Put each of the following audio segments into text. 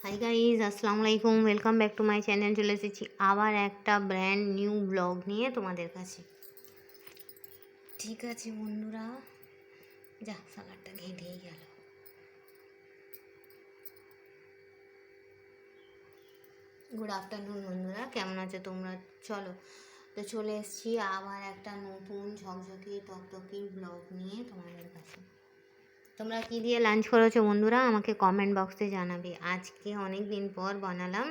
Hi guys, আসসালামু আলাইকুম। Welcome back to my channel. চলে এসেছি আবার একটা ব্র্যান্ড নিউ ব্লগ নিয়ে তোমাদের কাছে। ঠিক আছে বন্ধুরা, যা সালাডটা ঘেঁটেই গেল। গুড আফটারনুন বন্ধুরা, কেমন আছো তোমরা? চলে এসেছি আবার একটা নতুন ঝকঝকে টকটকে ব্লগ নিয়ে তোমাদের কাছে। তোমরা কী দিয়ে লাঞ্চ করেছো বন্ধুরা? আমাকে কমেন্ট বক্সে জানাবে। আজকে অনেক দিন পর বানালাম,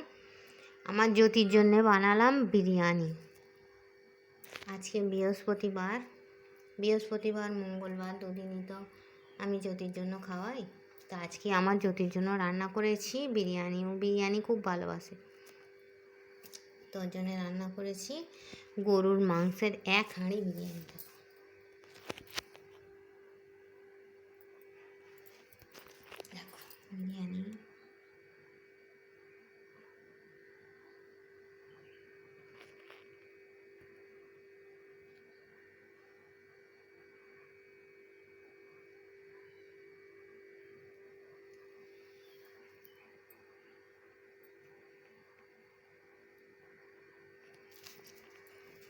আমার জ্যোতির জন্যে বানালাম বিরিয়ানি। আজকে বৃহস্পতিবার মঙ্গলবার দুদিনই তো আমি জ্যোতির জন্য খাওয়াই। তো আজকে আমার জ্যোতির জন্য রান্না করেছি বিরিয়ানি। ও বিরিয়ানি খুব ভালোবাসে, তো ওর জন্য রান্না করেছি গরুর মাংসের 1 হাঁড়ি বিরিয়ানিটা। দেখো বিরিয়ানি,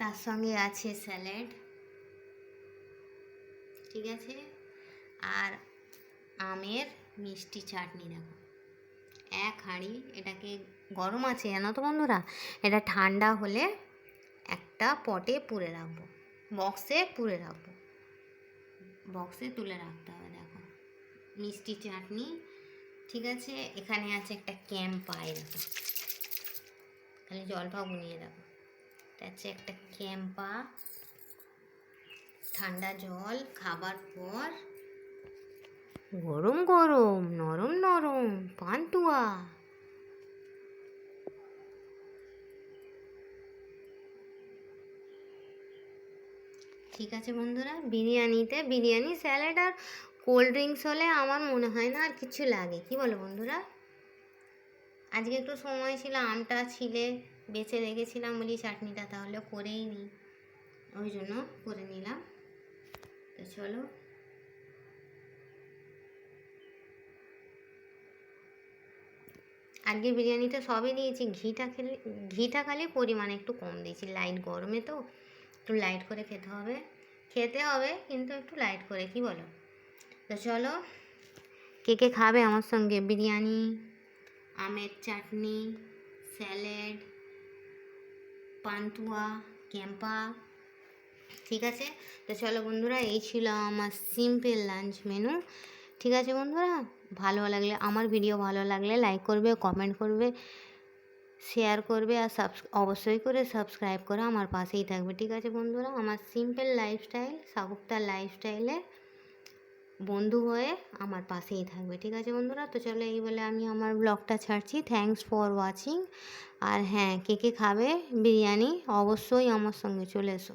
তার সঙ্গে আছে স্যালাড, ঠিক আছে, আর আমের মিষ্টি চাটনি। দেখো 1 হাঁড়ি, এটাকে গরম আছে জানো তো বন্ধুরা। এটা ঠান্ডা হলে একটা পটে পুরে রাখবো, বক্সে তুলে রাখতে হবে। দেখো মিষ্টি চাটনি, ঠিক আছে। এখানে আছে একটা ক্যাম্পাই, দেখো খালি জলটাও বুনিয়ে দেখো। এটা আছে একটা ক্যাম্পা, ঠান্ডা জল খাবার পর গরম গরম নরম নরম পান্তুয়া। ঠিক আছে বন্ধুরা, বিরিয়ানি স্যালাড আর কোল্ড ড্রিঙ্কস হলে আমার মনে হয় না আর কিছু লাগে। কি বলো বন্ধুরা? আজকে একটু সময় ছিল, আমটা ছিলে বেছে রেখেছিলাম বলি চাটনিটা তাহলে করেই নিই, ওই জন্য করে নিলাম। তো চলো, আজকে বিরিয়ানিতে সবই দিয়েছি। ঘিটা খালি পরিমাণে একটু কম দিয়েছি, লাইট গরমে তো একটু লাইট করে খেতে হবে কিন্তু একটু লাইট করে, কি বলো? তো চলো, কে কে খাবে আমার সঙ্গে বিরিয়ানি, আমের চাটনি, স্যালাড, পান্তুয়া, ক্যাম্পা, ঠিক আছে। তো চলো বন্ধুরা, এই ছিল আমার সিম্পল লাঞ্চ মেনু। ঠিক আছে বন্ধুরা, আমার ভিডিও ভালো লাগলে লাইক করবে, কমেন্ট করবে, শেয়ার করবে, আর অবশ্যই করে সাবস্ক্রাইব করে আমার পাশেই থাকবে। ঠিক আছে বন্ধুরা, আমার সিম্পল লাইফস্টাইল, সাগুপ্তার লাইফস্টাইলে বন্ধু হয়ে আমার পাশেই থাকবে। ঠিক আছে বন্ধুরা, তো চলো এই বলে আমি আমার ব্লগটা ছাড়ছি। Thanks for watching. আর হ্যাঁ, কে কে খাবে বিরিয়ানি অবশ্যই আমার সঙ্গে চলে এসো।